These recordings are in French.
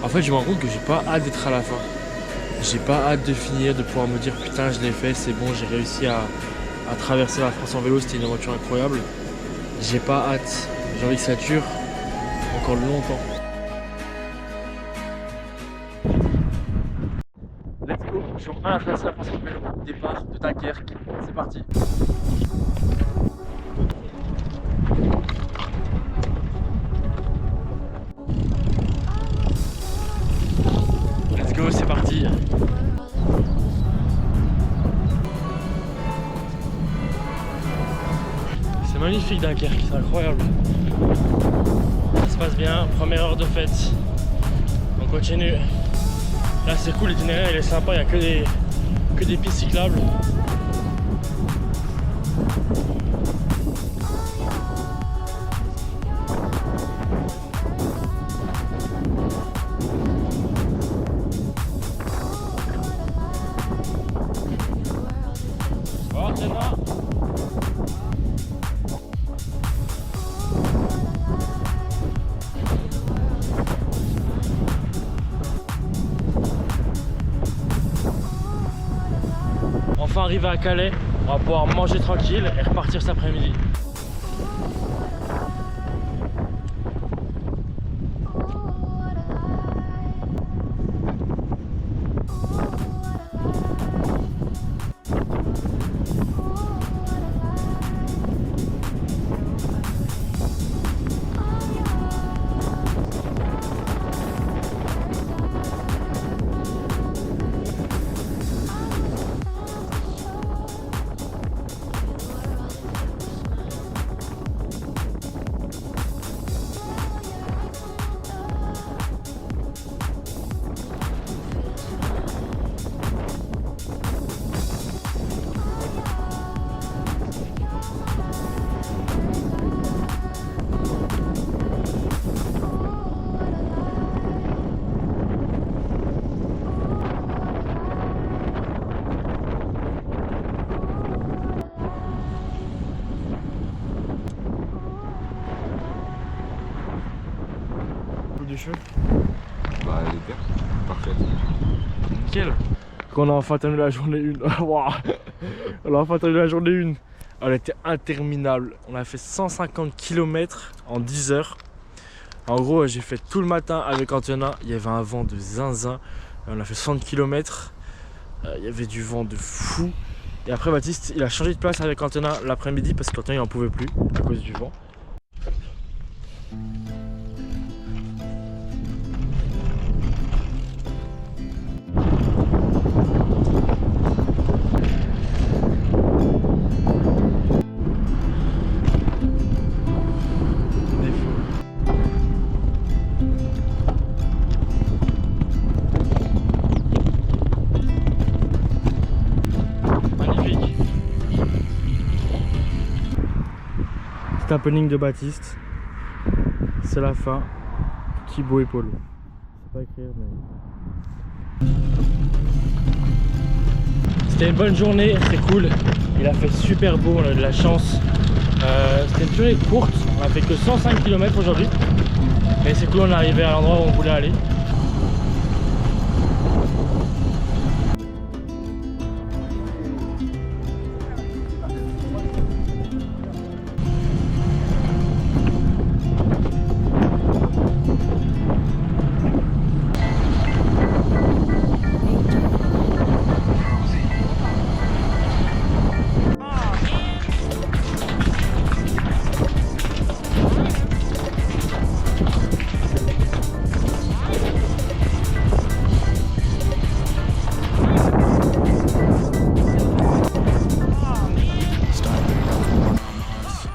En fait, je me rends compte que j'ai pas hâte d'être à la fin. J'ai pas hâte de finir, de pouvoir me dire putain, je l'ai fait, c'est bon, j'ai réussi à traverser la France en vélo, c'était une aventure incroyable. J'ai pas hâte. J'ai envie que ça dure encore longtemps. Let's go, je suis en train de traverser la France en vélo. Départ de Dunkerque, c'est parti. Let's go, c'est parti. C'est magnifique Dunkerque, c'est incroyable. Ça se passe bien, première heure de fête. On continue. Là c'est cool, l'itinéraire il est sympa, il n'y a que des pistes cyclables. Oh, c'est là. Enfin arrivé à Calais, on va pouvoir manger tranquille et repartir cet après-midi. Du cheveu. Bah elle est bien, parfaite. Nickel. Qu'on a enfin terminé la journée 1. Wow. On a enfin terminé la journée 1. Elle était interminable. On a fait 150 km en 10 heures. En gros, j'ai fait tout le matin avec Antonin. Il y avait un vent de zinzin. On a fait 60 km. Il y avait du vent de fou. Et après, Baptiste, il a changé de place avec Antonin l'après-midi parce qu'Antonin il en pouvait plus à cause du vent. Petit happening de Baptiste, c'est la fin. Thibaut et Polo. Je sais pas écrire mais. C'était une bonne journée, c'est cool. Il a fait super beau, on a eu de la chance. C'était une journée courte, on a fait que 105 km aujourd'hui. Mais c'est cool, on est arrivé à l'endroit où on voulait aller.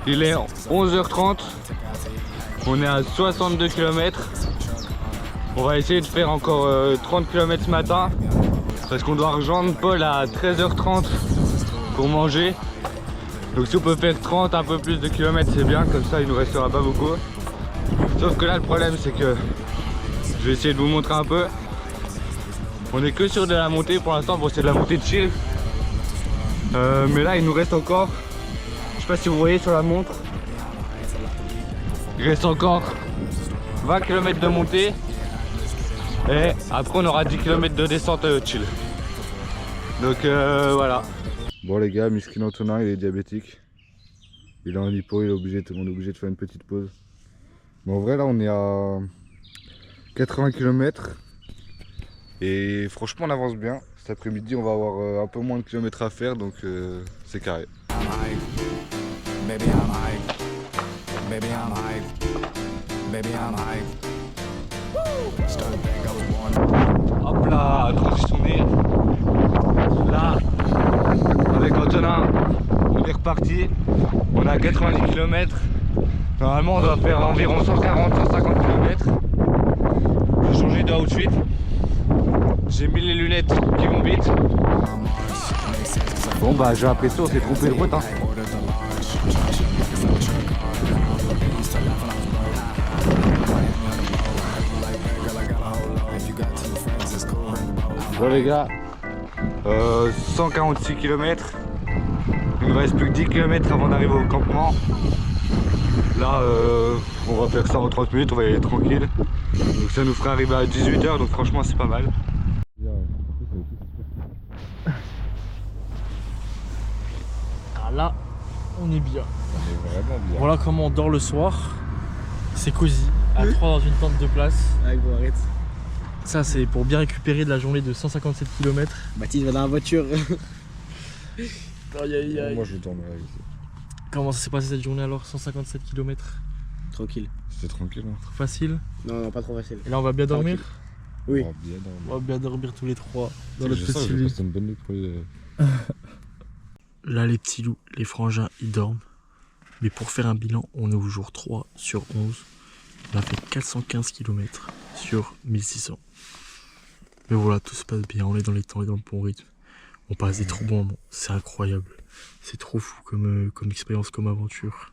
Il est 11h30, on est à 62 km. On va essayer de faire encore 30 km ce matin parce qu'on doit rejoindre Paul à 13h30 pour manger. Donc si on peut faire 30, un peu plus de kilomètres, c'est bien, comme ça il nous restera pas beaucoup. Sauf que là le problème c'est que je vais essayer de vous montrer un peu. On est que sur de la montée pour l'instant, bon c'est de la montée de chill. Mais là il nous reste encore, je sais pas si vous voyez sur la montre, il reste encore 20 km de montée. Et après on aura 10 km de descente chill. Donc voilà. Bon les gars, Miskin Antonin il est diabétique. Il est en hypo, on est obligé de faire une petite pause. Mais en vrai là on est à 80 km. Et franchement on avance bien. Cet après-midi on va avoir un peu moins de kilomètres à faire, donc c'est carré. Baby I'm hype, baby I'm hype, baby I'm hype. Started back, I was born. Hop là, transitionné. Là, avec Antonin, on est reparti. On a 90 km. Normalement, on doit faire environ 140-150 km. J'ai changé de outfit. J'ai mis les lunettes qui vont vite. Bon bah, j'ai l'impression on s'est trompé de route. Hein. Bon les gars, 146 km, il nous reste plus que 10 km avant d'arriver au campement. Là on va faire ça en 30 minutes, on va y aller tranquille. Donc ça nous fera arriver à 18 h, donc franchement c'est pas mal. Ah là, on est bien. On est vraiment bien. Voilà comment on dort le soir. C'est cosy, à 3 dans une tente de place. Ouais, bon, arrête. Ça c'est pour bien récupérer de la journée de 157 km. Baptiste va dans la voiture. Aïe aïe aïe. Moi je dormirai ici. Comment ça s'est passé cette journée alors? 157 km. Tranquille. C'était tranquille hein. Trop facile. Non, non, pas trop facile. Et là on va bien dormir. Oui. On va bien dormir. On va bien dormir tous les trois dans notre Je sens que petit je vais lit. passer une bonne nuit pour les... Là les petits loups, les frangins, ils dorment. Mais pour faire un bilan, on est au jour 3 sur 11. On a fait 415 km sur 1600. Mais voilà, tout se passe bien, on est dans les temps et dans le bon rythme. On passe des trop bons moments, c'est incroyable. C'est trop fou comme expérience, comme aventure.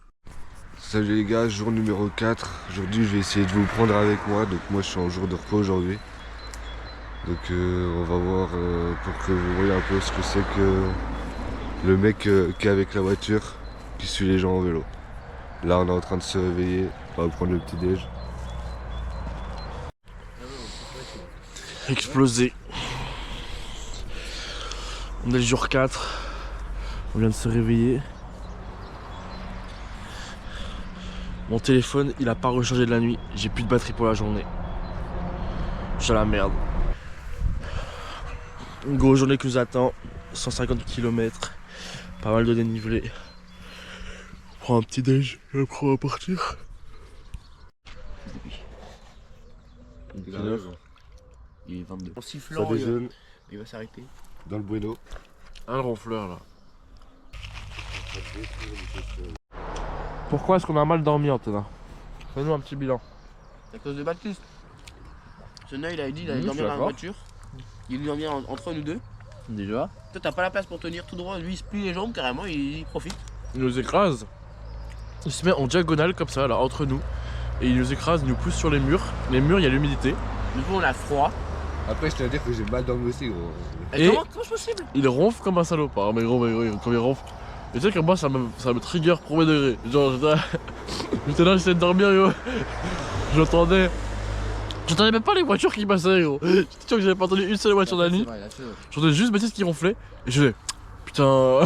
Salut les gars, jour numéro 4. Aujourd'hui je vais essayer de vous prendre avec moi. Donc moi je suis en jour de repos aujourd'hui. Donc on va voir pour que vous voyez un peu ce que c'est que le mec qui est avec la voiture, qui suit les gens en vélo. Là on est en train de se réveiller, on va prendre le petit déj. Explosé. On est le jour 4. On vient de se réveiller. Mon téléphone, il a pas rechargé de la nuit. J'ai plus de batterie pour la journée. Je suis à la merde. Une grosse journée qui nous attend. 150 km. Pas mal de dénivelé. On prend un petit déj et après on va partir. Il est 22. En Ça sifflant, déjeune il va s'arrêter. dans le bueno. Un ronfleur là. Pourquoi est-ce qu'on a mal dormi, Antonin? Fais-nous un petit bilan. C'est à cause de Baptiste. Ce nœud, il avait dit, il allait Je dormir suis dans la d'accord. voiture. Il dormit entre nous deux. Déjà. Toi, t'as pas la place pour tenir tout droit. Lui, il se plie les jambes carrément, il profite. Il nous écrase. Il se met en diagonale comme ça, là, entre nous. Et il nous écrase, il nous pousse sur les murs. Les murs, il y a l'humidité. Du coup, on a froid. Après je tiens à dire que j'ai mal dormi aussi gros. Et Et- comment c'est possible? Il ronfle comme un salopard. Mais gros, comme il ronfle. Et tu sais que moi, ça me trigger premier degré. Genre, j'étais là, j'essayais de dormir, gros. J'entendais même pas les voitures qui passaient, gros. J'étais sûr que j'avais pas entendu une seule voiture de la nuit. J'entendais juste Baptiste qui ronflait. Et je disais, putain.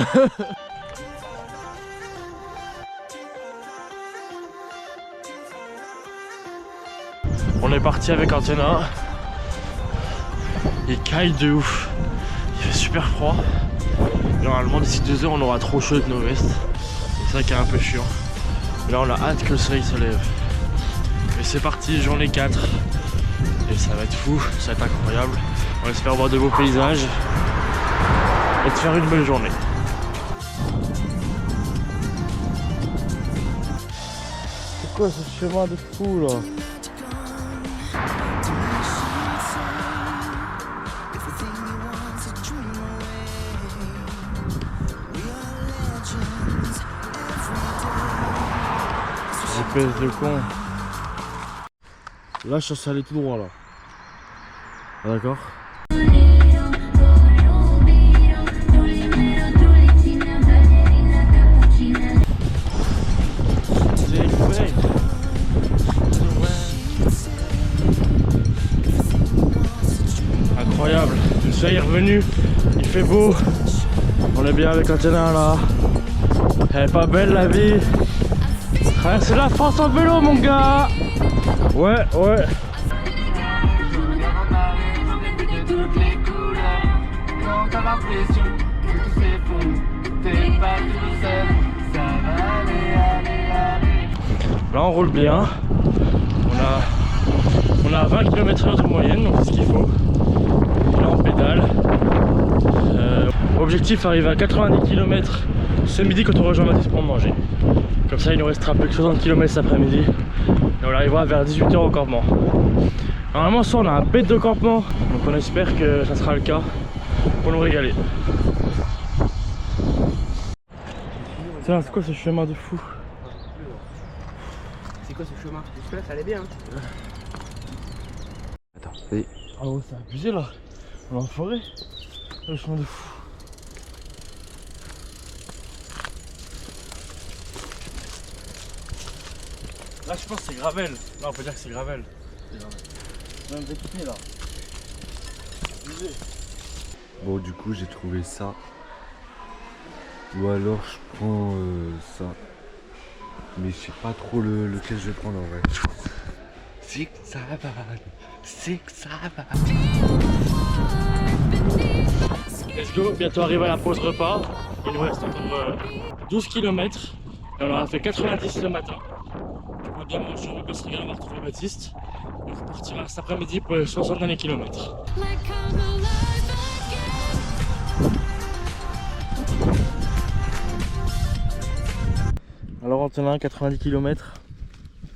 On est parti avec Antonin. Il caille de ouf. Il fait super froid. Normalement d'ici 2 heures on aura trop chaud avec nos vestes. C'est ça qui est un peu chiant. Mais là on a hâte que le soleil se lève. Et c'est parti, journée 4. Et ça va être fou, ça va être incroyable. On espère voir de beaux paysages. Et de faire une belle journée. C'est quoi ce chemin de fou là? Espèce de con. Là je suis allé tout droit là. Ah, d'accord. soleil est revenu, il fait beau. On est bien avec Antenna là. Elle est pas belle la vie. Traverser la France en vélo mon gars. Ouais. Là on roule bien. On a 20 km/h de moyenne, donc c'est ce qu'il faut. Et là on pédale. Objectif arriver à 90 km ce midi quand on rejoint Mathis pour manger. Comme ça il nous restera plus que 60 km cet après-midi. Et on arrivera vers 18 h au campement. Normalement soit on a un bête de campement, donc on espère que ça sera le cas pour nous régaler. Tiens, c'est quoi ce chemin de fou? C'est quoi ce chemin? Jusque là ça allait bien. Attends, vas-y. Ah ouais, c'est abusé là. On est en forêt. Le chemin de fou. Là je pense que c'est gravel. Là on peut dire que c'est gravel. Je vais me découper là. Abusé. Bon, du coup, j'ai trouvé ça. Ou alors je prends ça. Mais je sais pas trop lequel je vais prendre en vrai. C'est que ça va. C'est que ça va. Let's go, bientôt arrivé à la pause repas. Il nous reste encore 12 km. Et on en a fait 90 ce matin. On va bien manger, on va bien se régaler, on va retrouver Baptiste. On repartira cet après-midi pour les 60 derniers kilomètres. Alors on tient 90 km.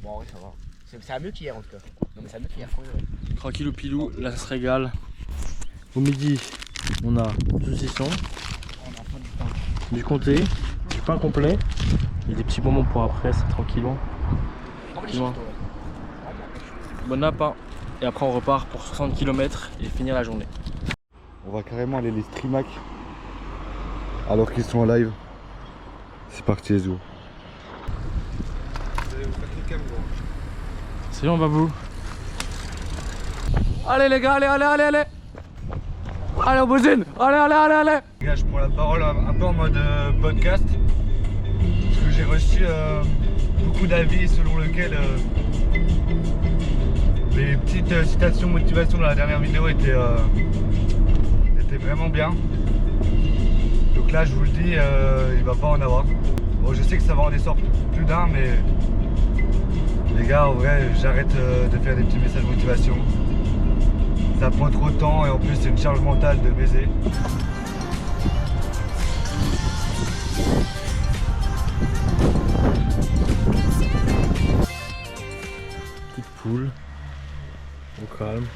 Bon, oui, ça va. C'est mieux qu'hier en tout cas. Non, mais c'est mieux qu'hier, Tranquillou pilou, là ça se régale. Au midi, on a du saucisson, du comté, du pain complet et des petits bonbons pour après, c'est tranquillement. Bon appât. Et après on repart pour 60 km et finir la journée. On va carrément aller les streamac alors qu'ils sont en live. C'est parti les zoo. C'est bon babou. Allez les gars, allez. Allez on bousine. Allez. Les gars, je prends la parole un peu en mode podcast. Parce que j'ai reçu beaucoup d'avis selon lesquels les petites citations motivation dans la dernière vidéo étaient vraiment bien. Donc là je vous le dis, il va pas en avoir. Bon, je sais que ça va en descendre plus d'un, mais les gars, en vrai, j'arrête de faire des petits messages de motivation. Ça prend trop de temps et en plus c'est une charge mentale de baiser. Petite poule, au calme.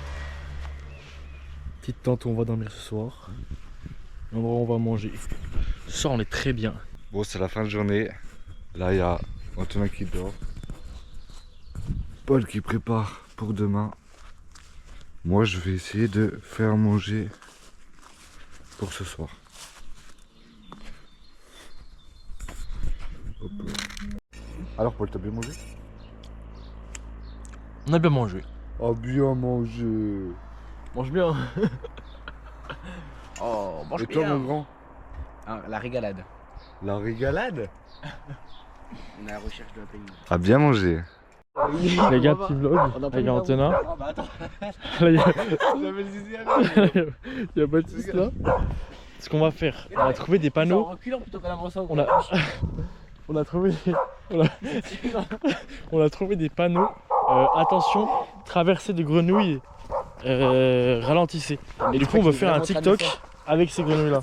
Petite tente où on va dormir ce soir. L'endroit où on va manger. Ce soir on est très bien. Bon, c'est la fin de journée. Là, il y a Antonin qui dort. Paul qui prépare pour demain. Moi, je vais essayer de faire manger pour ce soir. Hop. Alors, Paul, t'as bien mangé? On a bien mangé. Ah, bien mangé. Mange bien. Oh, mange Et toi, bien. mon grand? Ah, la régalade. La régalade? On est à la recherche d'un pays. Ah, bien mangé. Les gars, petit vlog. Là, il y a Antonin. Oh, bah attends. Là, il y a Baptiste là. Ce qu'on va faire, on a trouvé des En panneaux. reculant plutôt qu'en avançant. On a, on a trouvé des panneaux. Attention, traversée de grenouilles. Ralentissez. Et du coup, on va faire un TikTok avec ces grenouilles là.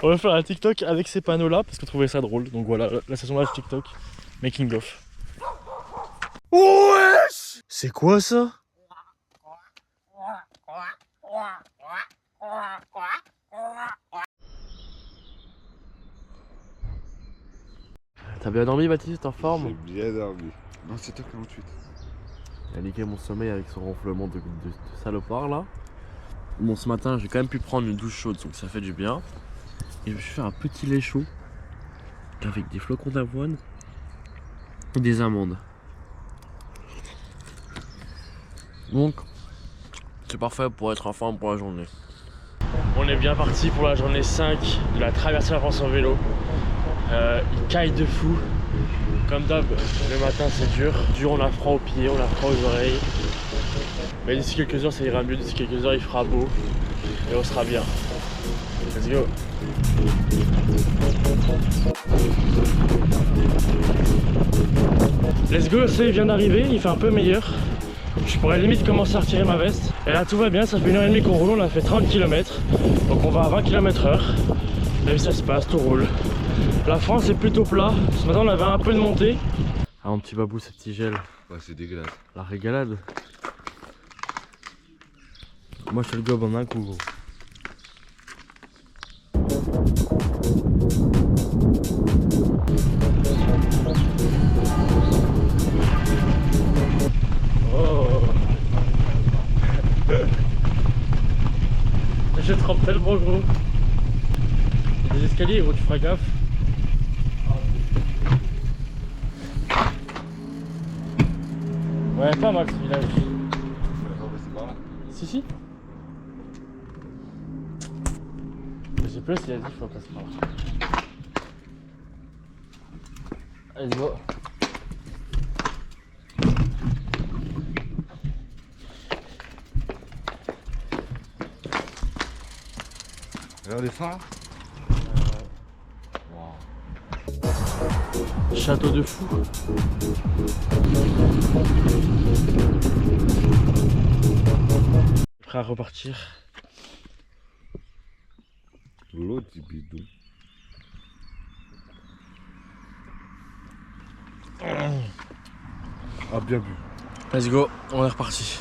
On va faire un TikTok avec ces panneaux là parce qu'on trouvait ça drôle. Donc voilà, la session là TikTok, making of. Wesh! C'est quoi ça? T'as bien dormi Baptiste, en forme? J'ai bien dormi. Non, c'est toi 48. Il a niqué mon sommeil avec son ronflement de salopard là. Bon, ce matin j'ai quand même pu prendre une douche chaude donc ça fait du bien. Et je me suis fait un petit lait chaud avec des flocons d'avoine et des amandes. Donc C'est parfait pour être en forme pour la journée. On est bien parti pour la journée 5 de la traversée de la France en vélo. Il caille de fou. Comme d'hab, le matin c'est dur. On a froid aux pieds, on a froid aux oreilles. Mais d'ici quelques heures ça ira mieux, d'ici quelques heures il fera beau. Et on sera bien. Let's go. Let's go, le soleil vient d'arriver, il fait un peu meilleur. Je pourrais limite commencer à retirer ma veste. Et là tout va bien, ça fait 1h30 qu'on roule, on a fait 30 km. Donc on va à 20 km/h. La vie ça se passe, tout roule. La France est plutôt plat. Ce matin on avait un peu de montée. Ah mon petit babou, ce petit gel. Ouais, c'est dégueulasse. La régalade. Moi je te le gobe en un coup gros. Oh. Je trempe tellement gros. Il y a des escaliers gros, tu feras gaffe. Ouais, pas mal ce village. Si. Je sais plus s'il a dit qu'il faut passer par là. Allez, go. Regarde les fins là. Château de fou. Prêt à repartir. L'autre il bidon. Ah bien vu. Let's go, on est reparti.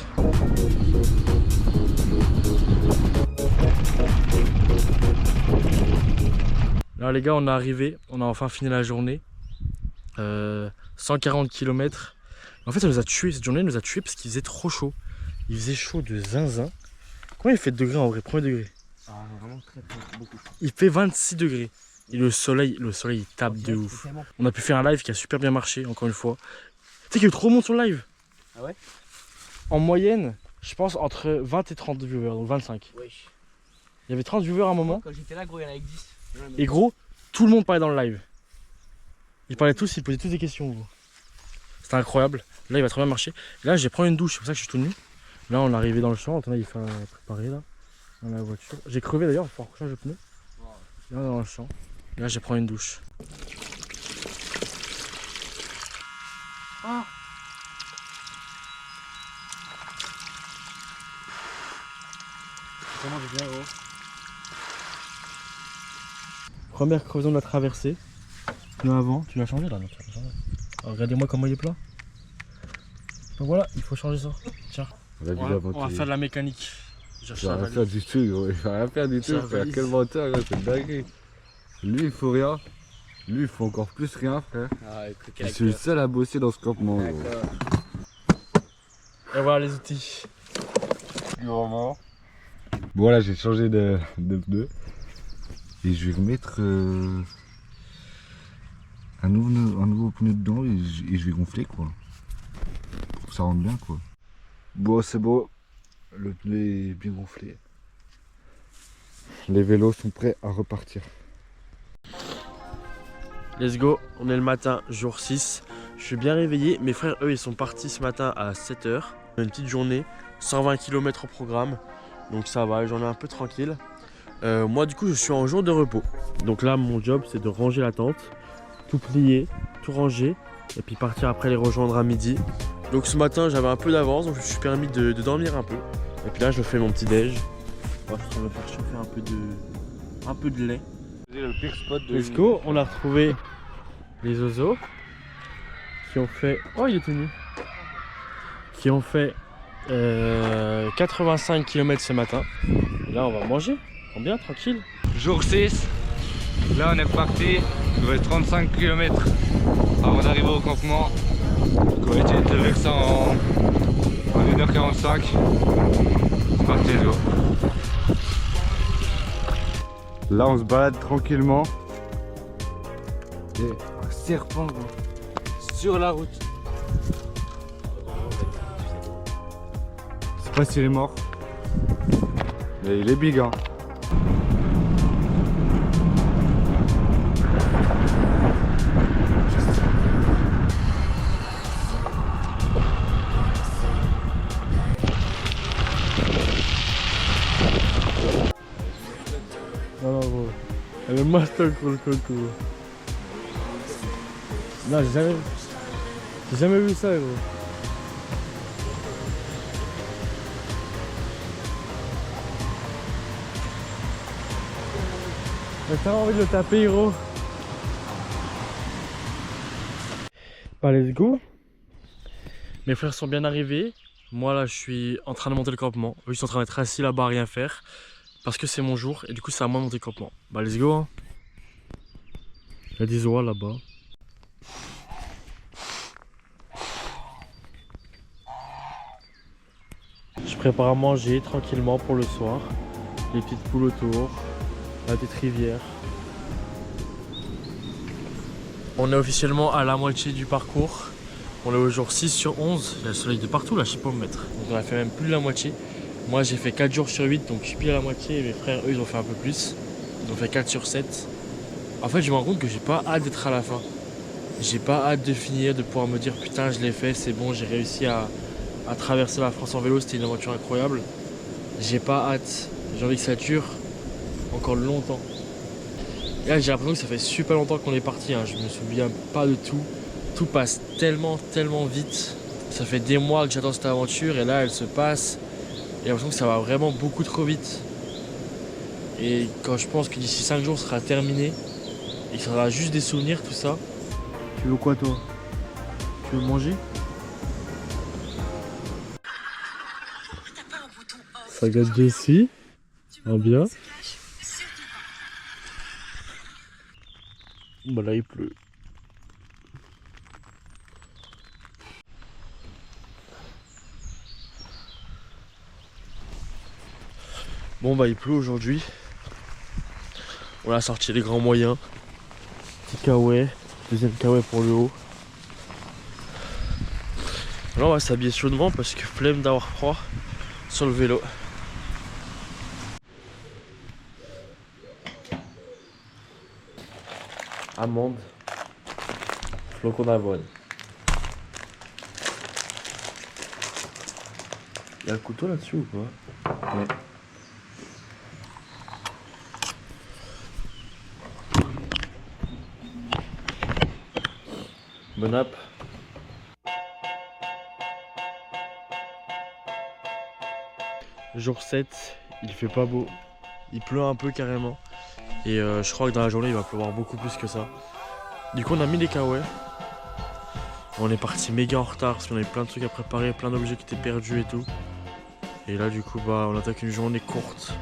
Là les gars, on est arrivé, on a enfin fini la journée. 140 km. En fait ça nous a tué, cette journée nous a tué parce qu'il faisait trop chaud. Il faisait chaud de zinzin. Combien il fait de degrés en vrai? Premier degré. Ah, vraiment très beaucoup. Il fait 26 degrés. Et le soleil il tape de ouf. On a pu faire un live qui a super bien marché, encore une fois. Tu sais qu'il y a eu trop de monde sur le live. Ah ouais? En moyenne, je pense entre 20 et 30 viewers, donc 25. Wesh. Il y avait 30 viewers à un moment. Quand j'étais là, gros, il y en avait 10. Et gros, tout le monde parlait dans le live. Ils parlaient tous, ils posaient tous des questions. Gros. C'était incroyable. Là, il va très bien marcher. Là, j'ai pris une douche, c'est pour ça que je suis tout nu. Là, on est arrivé dans le champ. Attendez, il fait préparer là, dans la voiture. J'ai crevé d'ailleurs, il va falloir que je change de pneu. Là, dans le champ. Et là, j'ai pris une douche. Ah. Comment je viens, gros. Première crevaison de la traversée. Là avant, tu l'as changé là, non, tu l'as changé. Alors, regardez-moi comment il est plat. Donc voilà, il faut changer ça. Tiens. On va faire de la mécanique. Il va rien faire du tout, gros. Il va rien faire du tout, frère. Quel menteur, gros, c'est dingue. Lui, il faut rien. Lui, il faut encore plus rien, frère. Ah, je suis le seul à bosser dans ce campement, gros. Et voilà les outils. Bon, voilà, j'ai changé de pneu. Et je vais remettre un nouveau pneu dedans et je vais gonfler, quoi. Pour que ça rentre bien, quoi. Bon, c'est beau. Le pneu est bien gonflé. Les vélos sont prêts à repartir. Let's go, on est le matin, jour 6. Je suis bien réveillé. Mes frères, eux, ils sont partis ce matin à 7 h. Une petite journée, 120 km au programme. Donc ça va, j'en ai un peu tranquille. Moi, du coup, je suis en jour de repos. Donc là, mon job, c'est de ranger la tente, tout plier, tout ranger, et puis partir après les rejoindre à midi. Donc ce matin, j'avais un peu d'avance, donc je me suis permis de dormir un peu. Et puis là, je fais mon petit déj. Moi, je vais me faire chauffer un peu de lait. Le pire spot de Let's go, on a retrouvé les oiseaux qui ont fait... Oh, il est tout nu. Qui ont fait 85 km ce matin. Et là, on va manger. On est bien, tranquille. Jour 6, là on est parti, il nous reste 35 km avant d'arriver au campement. Donc on va essayer de faire ça en 1h45. C'est parti, let's go. Là on se balade tranquillement. Et un serpent, gros, sur la route. Je sais pas s'il est mort. Mais il est big hein. Non, gros. Elle est master pour le coco. Non, j'ai jamais vu ça, gros. T'as envie de le taper, gros. Bah, let's go. Mes frères sont bien arrivés. Moi, là, je suis en train de monter le campement. Eux, ils sont en train d'être assis là-bas à rien faire. Parce que c'est mon jour. Et du coup, c'est à moi de monter le campement. Bah, let's go. Hein. Il y a des oies là-bas. Je prépare à manger tranquillement pour le soir. Les petites poules autour. La petite rivière. On est officiellement à la moitié du parcours. On est au jour 6 sur 11. Il y a le soleil de partout là, je sais pas où me mettre. Donc on a fait même plus de la moitié. Moi j'ai fait 4 jours sur 8, donc je suis pile à la moitié. Et mes frères, eux, ils ont fait un peu plus. Ils ont fait 4 sur 7. En fait, je me rends compte que j'ai pas hâte d'être à la fin. J'ai pas hâte de finir, de pouvoir me dire putain, je l'ai fait, c'est bon, j'ai réussi à traverser la France en vélo. C'était une aventure incroyable. J'ai pas hâte. J'ai envie que ça dure encore longtemps. Et là, j'ai l'impression que ça fait super longtemps qu'on est parti. Hein. Je me souviens pas de tout. Tout passe tellement vite. Ça fait des mois que j'attends cette aventure et là, elle se passe. Et j'ai l'impression que ça va vraiment beaucoup trop vite. Et quand je pense que d'ici 5 jours, ce sera terminé, il sera juste des souvenirs, tout ça. Tu veux quoi, toi? Tu veux manger? Ça regarde Jessie. Ah bien. Bah là il pleut. Bon bah il pleut aujourd'hui. On a sorti les grands moyens. Petit kawaii, deuxième kawaii pour le haut. Là on va s'habiller chaudement parce que flemme d'avoir froid sur le vélo. Amande, flocon d'avoine. Il y a le couteau là-dessus ou pas? Ouais. Bon app. Jour 7, il fait pas beau. Il pleut un peu carrément. Et je crois que dans la journée il va pleuvoir beaucoup plus que ça. Du coup on a mis les kawaii. On est parti méga en retard parce qu'on avait plein de trucs à préparer, plein d'objets qui étaient perdus et tout. Et là du coup bah on attaque une journée courte.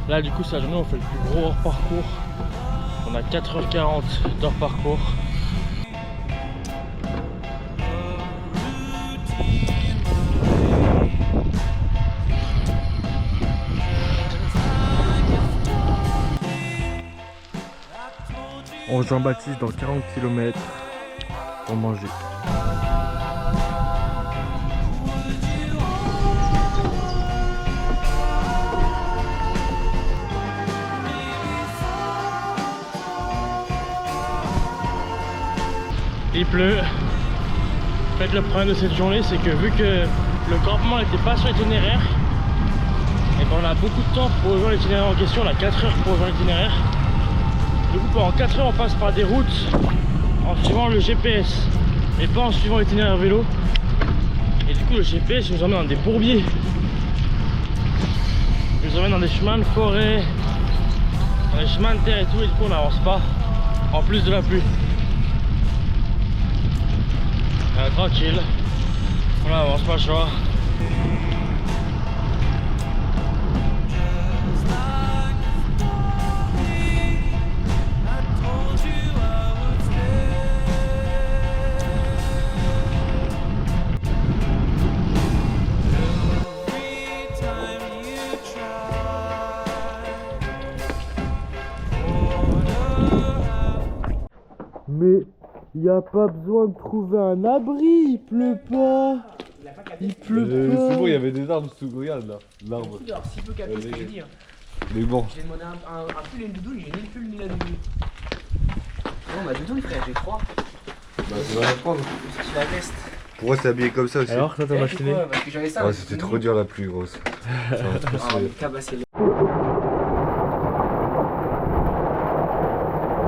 Là du coup c'est la journée où on fait le plus gros hors parcours. On a 4h40 d'hors parcours. On rejoint Baptiste dans 40 km pour manger. Il pleut. En fait le problème de cette journée c'est que vu que le campement n'était pas sur l'itinéraire, et ben on a beaucoup de temps pour rejoindre l'itinéraire en question, on a 4 heures pour rejoindre l'itinéraire. Du coup pendant 4 heures on passe par des routes en suivant le GPS et pas en suivant l'itinéraire vélo. Et du coup le GPS nous emmène dans des bourbiers. Il nous emmène dans des chemins de forêt, dans des chemins de terre et tout, et du coup on n'avance pas en plus de la pluie. Tranquille, on avance, pas le choix. Mais il n'y a pas besoin de trouver un abri, il pleut pas. Il pleut C'est bon, il y avait des arbres sous, regarde là. L'arbre. Alors, s'il peut capter ce que je dis. Mais bon. J'ai demandé un pull et une doudoune, j'ai ni le pull ni la doudoune. Non, ma doudoune, frère, j'ai froid. Bah, tu vas la prendre. C'est la veste. Pourquoi t'es habillé comme ça aussi? Alors, toi t'as machiné? Parce que j'avais ça. Ouais, c'était trop dur la pluie, grosse. Ça va trop Ah, se- cabassé.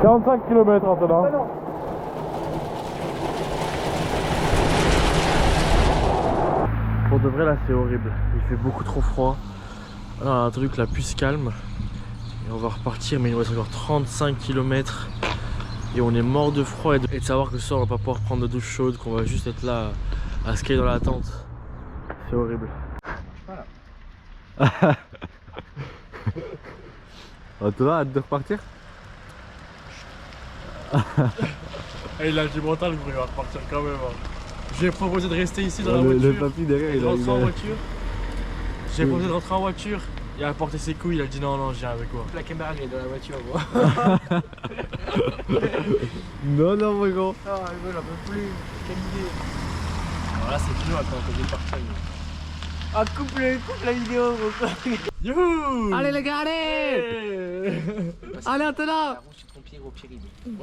45 km maintenant. Pour de vrai là c'est horrible, il fait beaucoup trop froid. Là on a un truc la plus calme. Et on va repartir mais il nous reste encore 35 km. Et on est mort de froid et de savoir que ce soir on va pas pouvoir prendre de douche chaude, qu'on va juste être là à skier dans la tente. C'est horrible. Voilà. Ah, toi, hâte de repartir? Et il a du mental, il va repartir quand même. J'ai proposé de rester ici dans la Le voiture. papy derrière, Et de rentrer en il voiture. J'ai proposé de rentrer en voiture. Il a apporté ses couilles, il a dit non, non, je viens avec moi. La caméra, elle est dans la voiture, moi. Non, non, mon gros. Ah, j'en peux plus. Quelle idée. Alors là, c'est fini, on attend qu'on partir. Ah, coupe la vidéo, gros. Youhou! Allez, les gars, allez! Allez, Antonin! La roue sur ton pied, gros Pierre.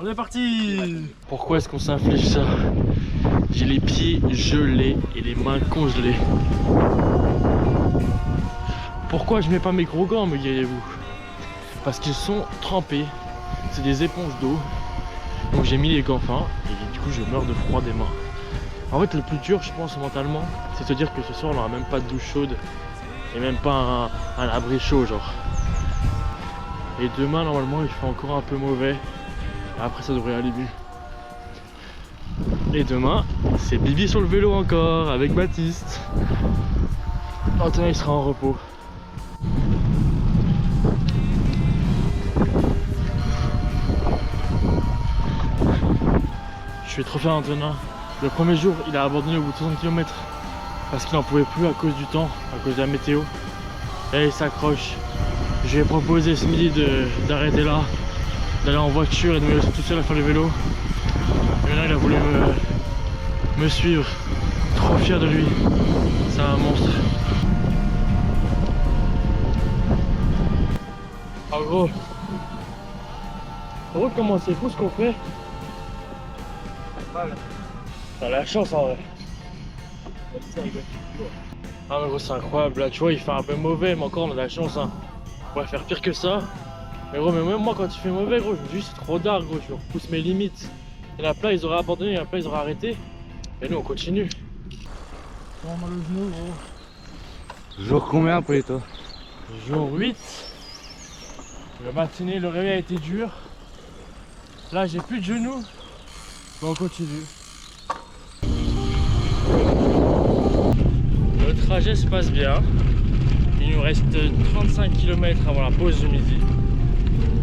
On est parti! Pourquoi est-ce qu'on s'inflige ça? J'ai les pieds gelés et les mains congelées. Pourquoi je mets pas mes gros gants, me direz-vous? Parce qu'ils sont trempés. C'est des éponges d'eau. Donc j'ai mis les gants fins et du coup je meurs de froid des mains. En fait le plus dur je pense mentalement, c'est de se dire que ce soir on n'aura même pas de douche chaude. Et même pas un abri chaud genre. Et demain normalement il fait encore un peu mauvais. Après ça devrait aller mieux. Et demain c'est Bibi sur le vélo encore avec Baptiste. Antonin il sera en repos. Je suis trop fier d'Antonin. Le premier jour il a abandonné au bout de 60 km. Parce qu'il n'en pouvait plus à cause du temps, à cause de la météo. Et il s'accroche. Je lui ai proposé ce midi d'arrêter là, d'aller en voiture et de me laisser tout seul à faire le vélo. Et maintenant il a voulu me suivre. Trop fier de lui. C'est un monstre. En gros, comment c'est fou ce qu'on fait. T'as la chance en vrai. Ah mais gros c'est incroyable, là tu vois il fait un peu mauvais mais encore on a de la chance hein. On pourrait faire pire que ça. Mais gros mais même moi quand il fait mauvais gros je me dis c'est trop dark gros, je repousse mes limites. Il y en a plein ils auraient abandonné, il y en a plein ils auraient arrêté. Et nous on continue. On a mal au genou gros. Jour combien pour toi? Jour 8. Le matinée le réveil a été dur. Là j'ai plus de genoux. Mais on continue. Le trajet se passe bien. Il nous reste 35 km avant la pause du midi.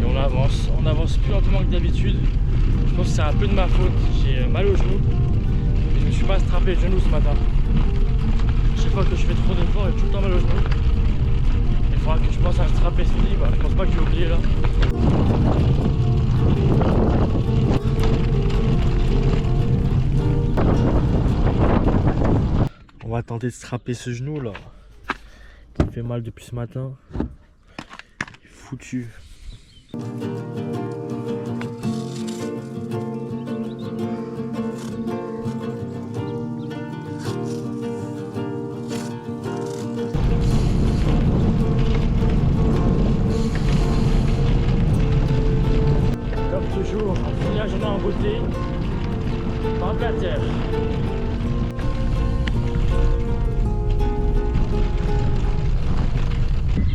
Et on avance plus lentement que d'habitude. Je pense que c'est un peu de ma faute. J'ai mal au genou. Et je me suis pas strappé le genou ce matin. Chaque fois que je fais trop d'efforts, j'ai tout le temps mal au genou. Il faudra que je pense à strapper ce midi. Bah, je pense pas que je vais oublier là. On va tenter de strapper ce genou là qui me fait mal depuis ce matin. Il est foutu. Comme toujours, on finit la journée en beauté. Par la terre.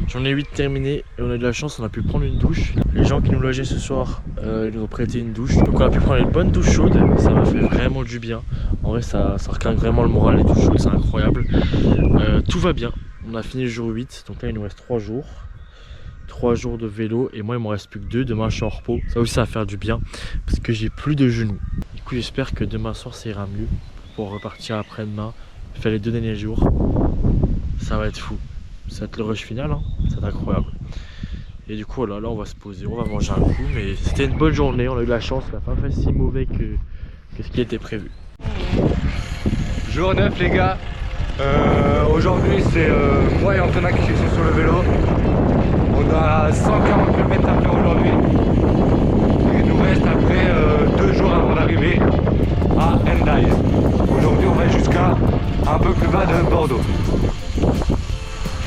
Journée 8 terminée et on a eu de la chance, on a pu prendre une douche. Les gens qui nous logeaient ce soir, ils nous ont prêté une douche. Donc on a pu prendre une bonne douche chaude, ça m'a fait vraiment du bien. En vrai ça requinque vraiment le moral, les douches chaudes c'est incroyable. Tout va bien, on a fini le jour 8, donc là il nous reste 3 jours. 3 jours de vélo et moi il m'en reste plus que 2, demain je suis en repos. Ça aussi ça va faire du bien parce que j'ai plus de genoux. Du coup j'espère que demain soir ça ira mieux pour repartir après-demain, faire les 2 derniers jours. Ça va être fou. Ça va être le rush final, hein. Ça va être incroyable. Et du coup là on va se poser, on va manger un coup. Mais c'était une bonne journée, on a eu la chance, ça n'a pas fait si mauvais que ce qui était prévu. Jour 9 les gars. Aujourd'hui c'est moi et Antonin qui sont sur le vélo. On a 140 km à faire aujourd'hui. Il nous reste après 2 jours avant d'arriver à Hendaye. Aujourd'hui on va jusqu'à un peu plus bas de Bordeaux.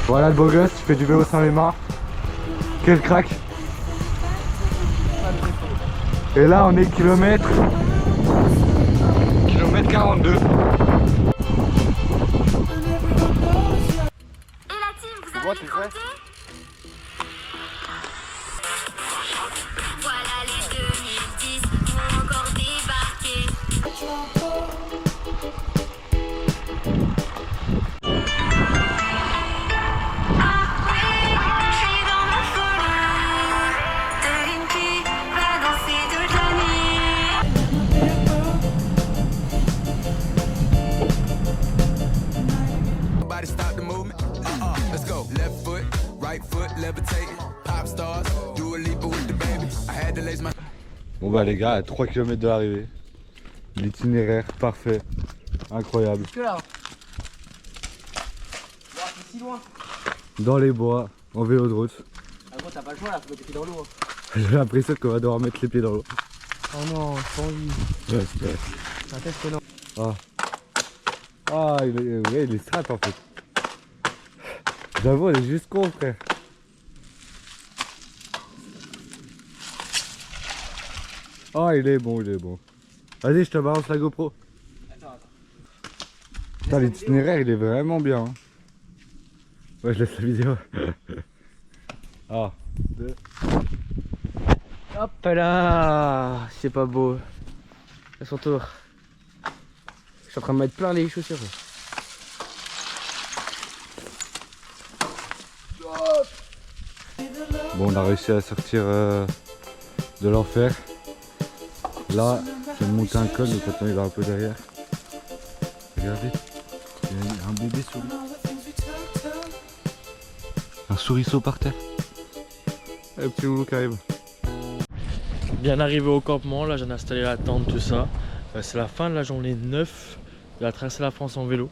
Voilà le beau gosse, tu fais du vélo sans les mains. Quel crack. Et là on est kilomètre 42. Voilà les 2010 vont encore débarquer. Je suis dans ma folie de une qui va danser toute la nuit. Nobody stop the movement. Let's go. Left foot, right foot, levitating. Pop stars, do a leap with the baby. I had to lace my. Bon bah les gars, à 3 km de l'arrivée. L'itinéraire parfait, incroyable. Que là. C'est si loin. Dans les bois, en vélo de route. Ah bon, t'as pas le choix là, faut mettre les pieds dans l'eau. J'ai l'impression qu'on va devoir mettre les pieds dans l'eau. Oh non, j'ai pas envie. C'est un test non. Ah, il est strat en fait. J'avoue, on est juste con frère. Ah, il est bon, il est bon. Vas-y, je te balance la GoPro. Attends. Putain, l'itinéraire, il est vraiment bien. Hein. Ouais, je laisse la vidéo. Ah, 2. Hop là. C'est pas beau. À son tour. Je suis en train de mettre plein les chaussures. Bon, on a réussi à sortir de l'enfer. Là, je vais monter un col, donc attends, il va un peu derrière. Regardez, il y a un bébé souris. Un souriceau par terre. Et le petit loulou qui arrive. Bien arrivé au campement, là j'ai installé la tente, tout ça. C'est la fin de la journée 9 de la traversée de la France en vélo.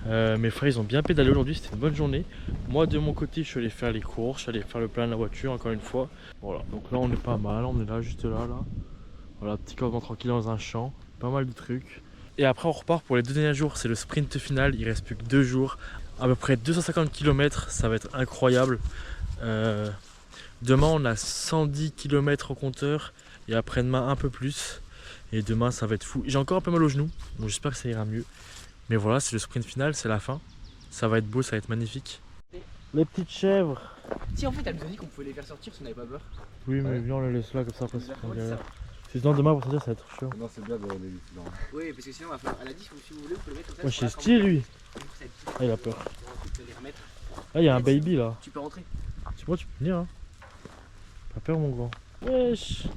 Mes frères ils ont bien pédalé aujourd'hui, c'était une bonne journée. Moi de mon côté je suis allé faire les courses, je suis allé faire le plein de la voiture encore une fois. Voilà, donc là on est pas mal, on est là juste là. Voilà, petit campement tranquille dans un champ, pas mal de trucs. Et après on repart pour les 2 derniers jours, c'est le sprint final, il reste plus que 2 jours. À peu près 250 km, ça va être incroyable. Demain on a 110 km au compteur et après-demain un peu plus. Et demain ça va être fou. J'ai encore un peu mal aux genoux, donc j'espère que ça ira mieux. Mais voilà, c'est le sprint final, c'est la fin. Ça va être beau, ça va être magnifique. Les petites chèvres. Si en fait elle nous a dit qu'on pouvait les faire sortir si on n'avait pas peur. Oui mais viens on les laisse là comme ça après c'est pas galère. Sinon demain pour sortir ça va être chiant. Non, c'est bien de les dans. Oui parce que sinon elle a dit si vous voulez vous pouvez le mettre comme ça. Moi c'est stylé lui. Ah il a peur. Ah il y a un baby là. Tu peux rentrer. Moi tu peux venir hein. Pas peur mon grand. Wesh.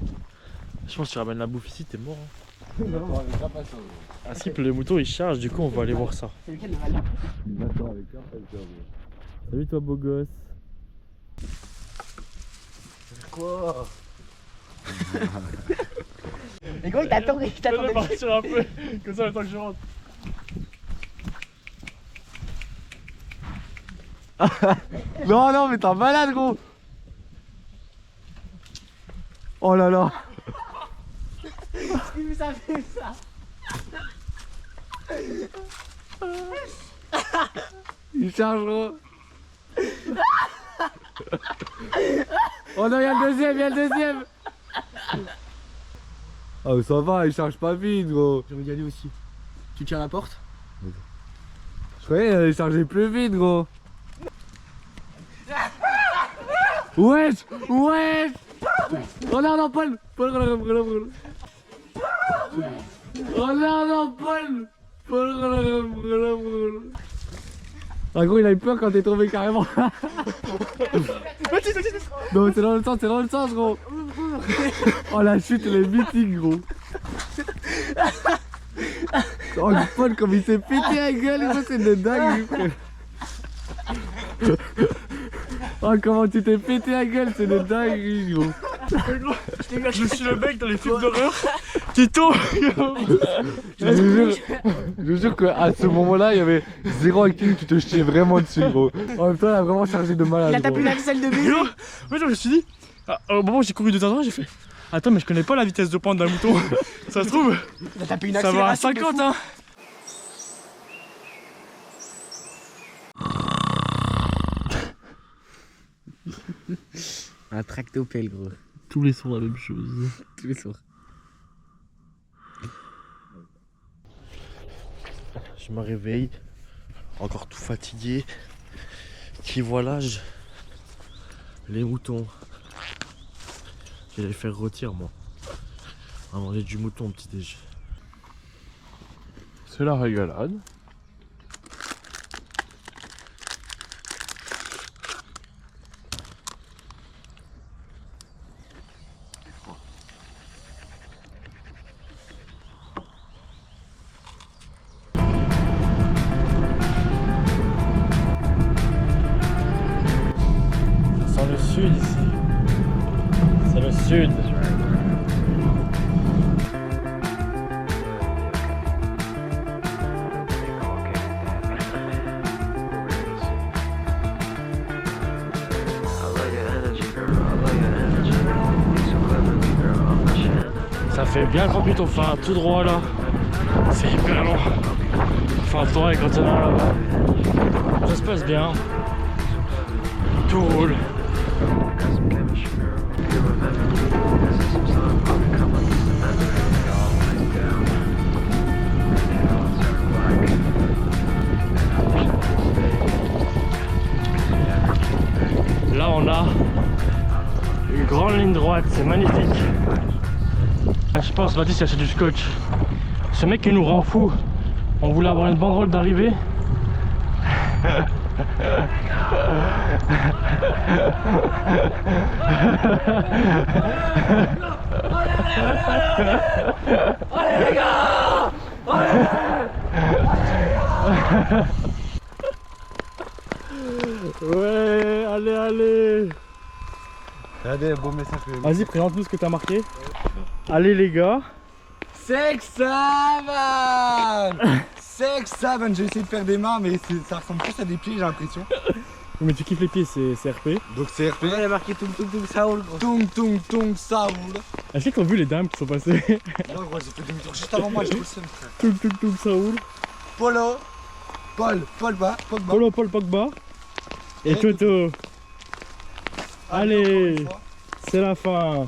Je pense que tu ramènes la bouffe ici, t'es mort hein. Ah si le mouton il charge, du coup on va aller voir ça. C'est lequel le mal. Salut toi beau gosse. Quoi? Mais gros il t'attend Je partir un peu, comme ça le temps que je rentre. Non, mais t'es un malade gros. Oh là là. Ça fait ça. Il charge gros. Oh non, il y a le deuxième. Ah ça va, il charge pas vite gros. Je vais y aller aussi. Tu tiens la porte? Je croyais qu'il allait charger plus vite gros. Wesh. Oh non, Paul. Paul. Oh non, Paul. Ah gros, il a eu peur quand t'es tombé carrément. Non, c'est dans le sens gros. Oh la chute, elle est mythique gros. Oh Paul, comme il s'est pété la gueule, gros, c'est de dingue lui, frère. Oh comment tu t'es pété la gueule, c'est de dingue gros. Je suis le mec dans les films d'horreur Tito. Je vous jure qu'à ce moment-là, il y avait zéro acting, tu te jetais vraiment dessus, gros. En même temps, elle a vraiment chargé de malade. Il a tapé gros. la ficelle de bébé. En fait, je me suis dit, au moment où j'ai couru de temps, j'ai fait attends, mais je connais pas la vitesse de pente d'un mouton. Ça se trouve, Il a tapé une ça va à accélération. 50 hein. Un tractopelle, gros. Tous les soirs la même chose. Tous les soirs. Je me réveille, encore tout fatigué. Qui voilà, les moutons. J'allais faire rôtir moi. On va manger du mouton au petit déj. C'est la régalade. Ça sent le sud ici. C'est le sud. Ça fait bien 30 minutes, on fait un tout droit là. C'est hyper long. Enfin, le temps est quand on est là-bas. Ça se passe bien. Tout roule. Là on a une grande ligne droite, c'est magnifique. Je pense Baptiste il a acheté du scotch. Ce mec qui nous rend fou. On voulait avoir une banderole d'arrivée. Ouais, allez, allez. Regardez, un beau message. Vas-y, présente-nous ce que t'as marqué. Allez les gars. Sex Seven, j'ai essayé de faire des mains, mais ça ressemble plus à des pieds, j'ai l'impression. Mais tu kiffes les pieds, c'est RP. Donc c'est RP. Il a marqué Tung Tung Tung Saoul, gros. Tung Saoul. Est-ce qu'ils ont vu les dames qui sont passées? Non, gros, j'ai fait demi-tour juste avant moi, j'ai tout le seum, frère. Tung Saoul. Polo, Pogba. Paul Pogba. Et Toto. Allez, c'est la fin.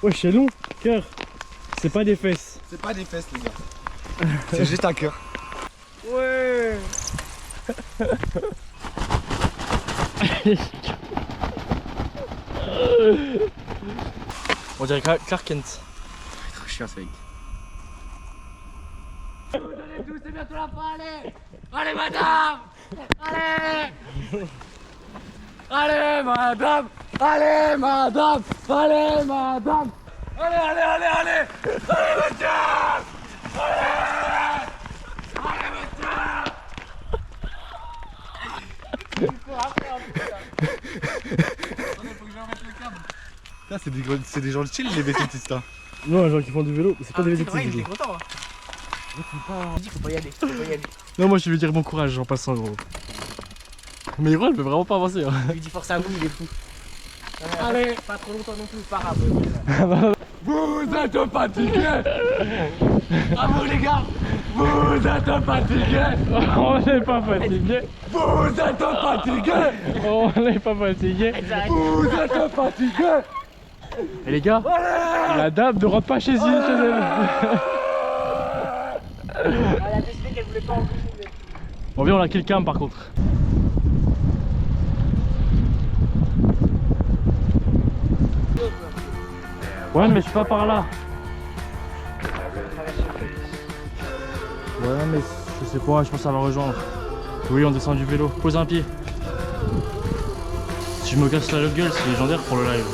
Ouais, c'est long, cœur. C'est pas des fesses. C'est pas des fesses, les gars. C'est juste un cœur. Ouais. On dirait Clark Kent. Trop chiant, ce mec. C'est bientôt la fin, allez. Allez, madame. Allez. Allez, madame. Allez, madame. Allez, madame. Allez, madame. Là, c'est des gens de chill, les vététistes. Hein. Non, les gens qui font du vélo, c'est pas des C'est vététistes. vrai, il du était tout. content. Hein. Il dit faut pas y aller, faut pas y aller. Non, moi je lui veux dire bon courage en passant, gros. Mais gros, elle peut vraiment pas avancer. Hein. Il lui dit force à vous, il est fou. Allez, pas trop longtemps non plus, pas grave. Vous êtes fatigués. À vous, les gars. Vous êtes fatigués. On n'est pas fatigué. Vous êtes fatigués. On n'est pas fatigué. Vous êtes fatigués. Et les gars, la dame ne rentre pas chez elle. Elle a décidé qu'elle voulait pas en plus. Bon, viens, on a kill cam par contre. Ouais, mais je suis pas par là. Ouais, mais je sais pas, je pense que ça va rejoindre. Oui, on descend du vélo. Pose un pied. Si je me casse la gueule, c'est légendaire pour le live.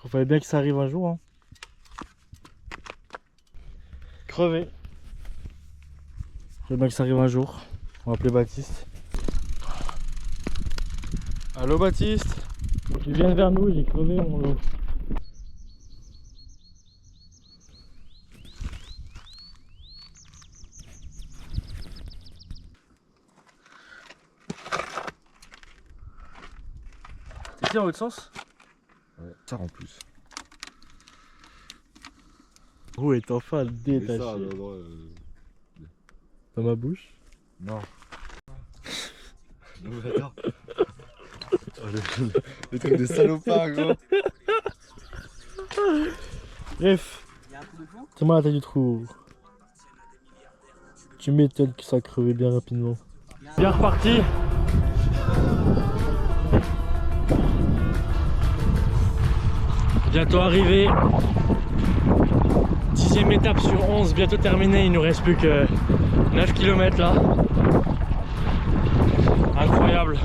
Il fallait bien que ça arrive un jour. Hein. Crevé. Il fallait bien que ça arrive un jour. On va appeler Baptiste. Allô Baptiste? Tu viens vers nous, j'ai crevé mon lot. T'es qui dans l'autre sens? Ouais, ça en plus. Roux est enfin détaché. Dans ma bouche? Non. Non mais attends. Le truc de salopard gros. Bref. C'est moi la taille du trou. Tu m'étonnes que ça a crevé bien rapidement. Bien reparti. Bientôt arrivé. 10e étape sur 11, bientôt terminée. Il nous reste plus que 9 km là. Incroyable.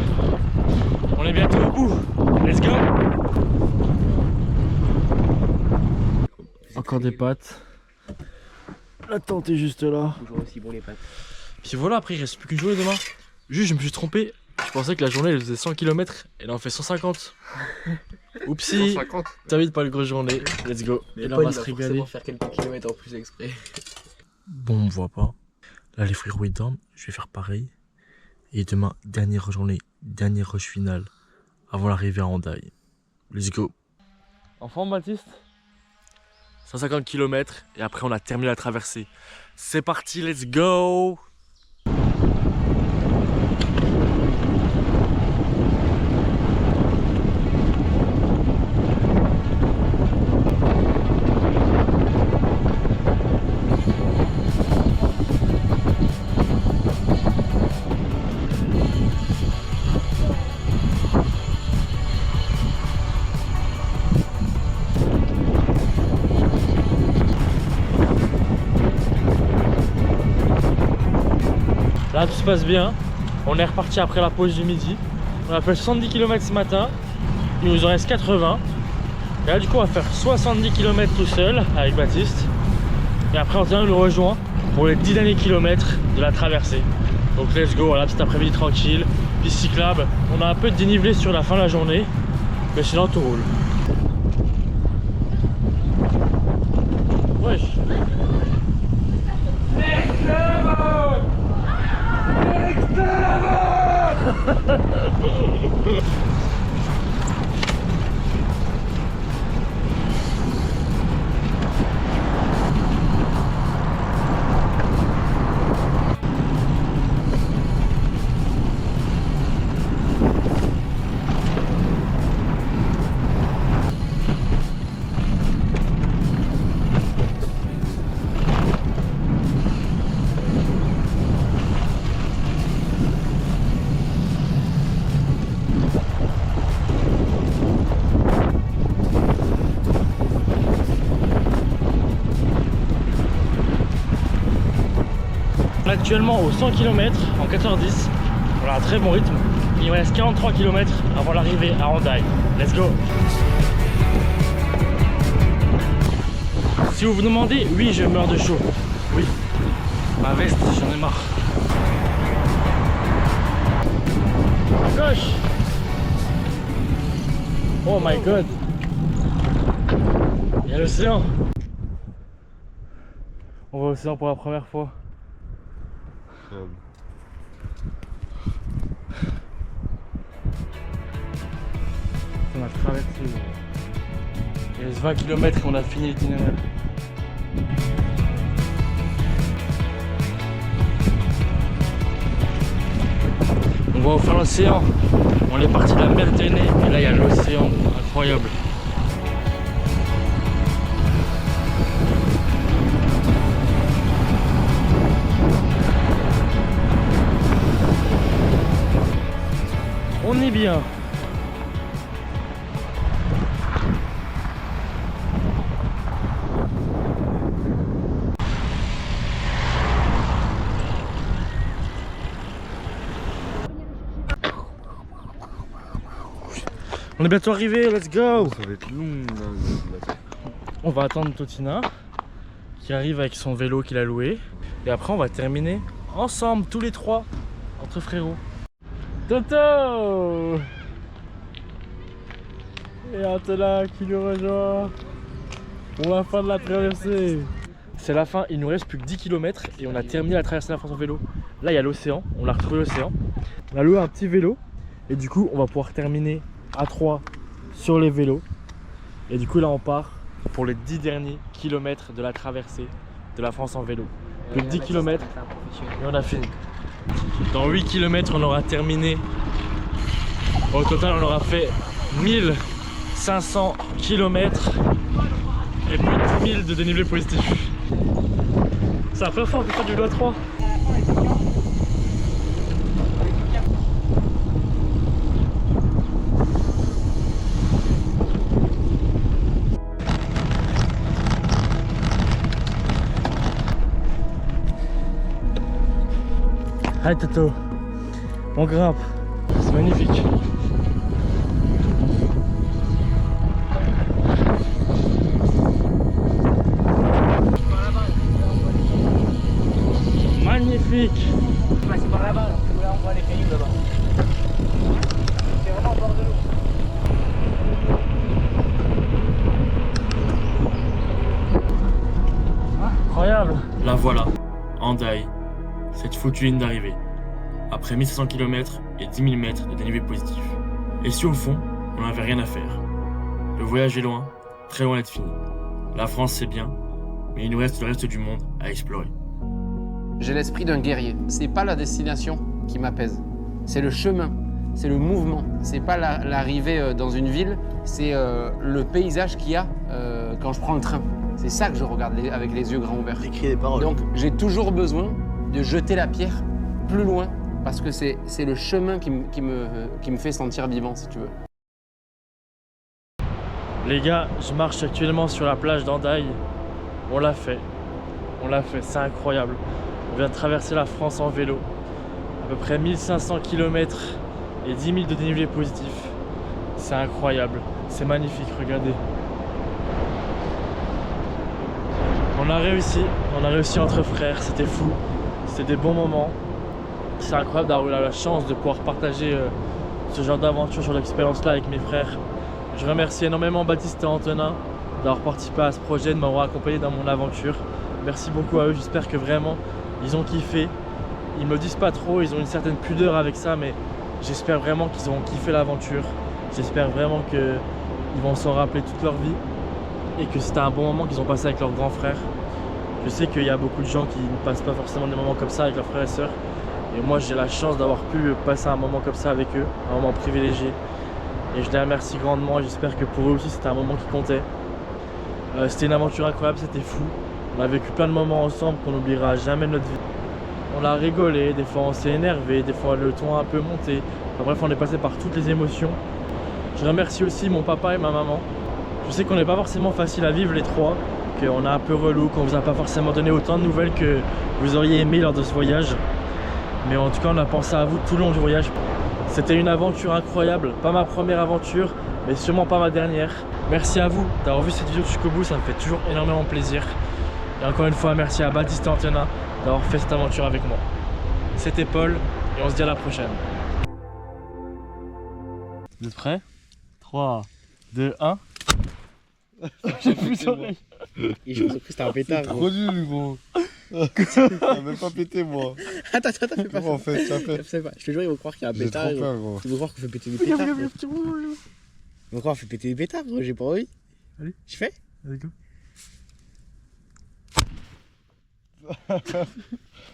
On est bientôt au bout. Let's go. Encore des pâtes. La tente est juste là. Toujours aussi bon les pâtes. Puis voilà, après il reste plus qu'une journée demain. Juste, je me suis trompé. Je pensais que la journée elle faisait 100 km et là on fait 150. Oupsie. 150. T'as vite pas une grosse journée. Let's go. Et là on va se régaler. Faire quelques kilomètres en plus exprès. Bon, on me voit pas. Là les frérots ils dorment. Je vais faire pareil. Et demain, dernière journée, dernière rush finale avant l'arrivée à Hendaye. Let's go. Enfant Baptiste, 150 km et après on a terminé la traversée. C'est parti, let's go. Là tout se passe bien, on est reparti après la pause du midi. On a fait 70 km ce matin, il nous en reste 80. Et là du coup on va faire 70 km tout seul avec Baptiste. Et après on nous rejoint pour les 10 derniers kilomètres de la traversée. Donc let's go, voilà, petit après-midi tranquille, piste cyclable. On a un peu de dénivelé sur la fin de la journée, mais sinon tout roule. Wesh. Actuellement au 100 km en 14h10, on a un très bon rythme. Il me reste 43 km avant l'arrivée à Hendaye. Let's go. Si vous vous demandez, oui je meurs de chaud. Oui, ma veste j'en ai marre. À gauche. Oh my god. Il y a l'océan. On voit l'océan pour la première fois. On a traversé. Il reste 20 km et on a fini l'itinéraire. On va au fond de l'océan. On est parti de la Méditerranée et là il y a l'océan. Incroyable. On est bien. On est bientôt arrivé, let's go. Ça va être long là. On va attendre Totina qui arrive avec son vélo qu'il a loué. Et après on va terminer ensemble, tous les trois, entre frérots. Toto! Antonin qui nous rejoint pour la fin de la traversée. C'est la fin, il nous reste plus que 10 km et on a terminé la traversée de la France en vélo. Là il y a l'océan, on a retrouvé l'océan. On a loué un petit vélo et du coup on va pouvoir terminer à 3 sur les vélos. Et du coup là on part pour les 10 derniers kilomètres de la traversée de la France en vélo. Plus de 10 km et on a fini. Dans 8 km on aura terminé. Au total on aura fait 1500 km et plus de 10 000 de dénivelé positif. C'est la première fois qu'on peut faire du vélo à 3. Allez Toto, on grimpe, c'est magnifique. Magnifique. C'est par là-bas, là on voit les cailloux là-bas. C'est vraiment au bord de l'eau. Incroyable. La voilà, Hendaye, cette foutue ligne d'arrivée. Après 1500 km et 10 000 mètres de dénivelé positif. Et si au fond, on n'avait rien à faire. Le voyage est loin, très loin d'être fini. La France c'est bien, mais il nous reste le reste du monde à explorer. J'ai l'esprit d'un guerrier. C'est pas la destination qui m'apaise. C'est le chemin, c'est le mouvement. C'est pas l'arrivée dans une ville, c'est le paysage qu'il y a quand je prends le train. C'est ça que je regarde avec les yeux grands ouverts. Écris des paroles. Donc j'ai toujours besoin de jeter la pierre plus loin parce que c'est le chemin qui me fait sentir vivant, si tu veux. Les gars, je marche actuellement sur la plage d'Hendaye. On l'a fait, c'est incroyable. On vient de traverser la France en vélo, à peu près 1500 km et 10 000 de dénivelé positif. C'est incroyable, c'est magnifique, regardez. On a réussi entre frères, c'était fou, c'était des bons moments. C'est incroyable d'avoir eu la chance de pouvoir partager ce genre d'aventure, sur l'expérience-là avec mes frères. Je remercie énormément Baptiste et Antonin d'avoir participé à ce projet, de m'avoir accompagné dans mon aventure. Merci beaucoup à eux, j'espère que vraiment ils ont kiffé. Ils me le disent pas trop, ils ont une certaine pudeur avec ça, mais j'espère vraiment qu'ils ont kiffé l'aventure. J'espère vraiment qu'ils vont s'en rappeler toute leur vie et que c'était un bon moment qu'ils ont passé avec leurs grands frères. Je sais qu'il y a beaucoup de gens qui ne passent pas forcément des moments comme ça avec leurs frères et sœurs. Et moi j'ai la chance d'avoir pu passer un moment comme ça avec eux, un moment privilégié. Et je les remercie grandement et j'espère que pour eux aussi c'était un moment qui comptait. C'était une aventure incroyable, c'était fou. On a vécu plein de moments ensemble qu'on n'oubliera jamais de notre vie. On a rigolé, des fois on s'est énervé, des fois le ton a un peu monté. Enfin, bref, on est passé par toutes les émotions. Je remercie aussi mon papa et ma maman. Je sais qu'on n'est pas forcément facile à vivre les trois, qu'on est un peu relou, qu'on vous a pas forcément donné autant de nouvelles que vous auriez aimé lors de ce voyage. Mais en tout cas, on a pensé à vous tout le long du voyage. C'était une aventure incroyable, pas ma première aventure, mais sûrement pas ma dernière. Merci à vous d'avoir vu cette vidéo jusqu'au bout, ça me fait toujours énormément plaisir. Et encore une fois, merci à Baptiste et Antonin d'avoir fait cette aventure avec moi. C'était Paul et on se dit à la prochaine. Vous êtes prêts? 3, 2, 1. J'ai plus d'oreilles. Et je me suis cru que c'était un pétard. Trop nul, gros. T'as même pas pété, moi. Attends, fais pas ça. Comment on fait? Ça fait. Je sais pas. Je te jure, ils vont croire qu'il y a un J'ai pétard. trop peur, gros. Ils vont croire qu'on fait péter des pétards. Ils vont croire qu'on fait péter des pétards, gros. J'ai pas envie. Allez. Je fais? Allez, go.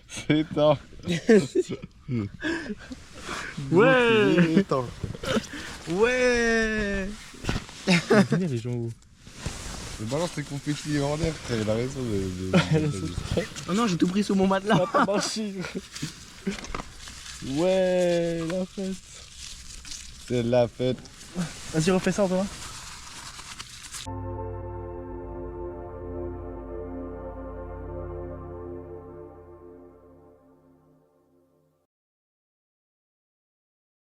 C'est éteint. Ouais. Éteint. Ouais. Venez les gens où? Mais balance tes confettis en l'air, frère. Il a raison Oh non, j'ai tout pris sous mon matelas. Ouais, la fête. C'est la fête. Vas-y, refais ça, Antoine.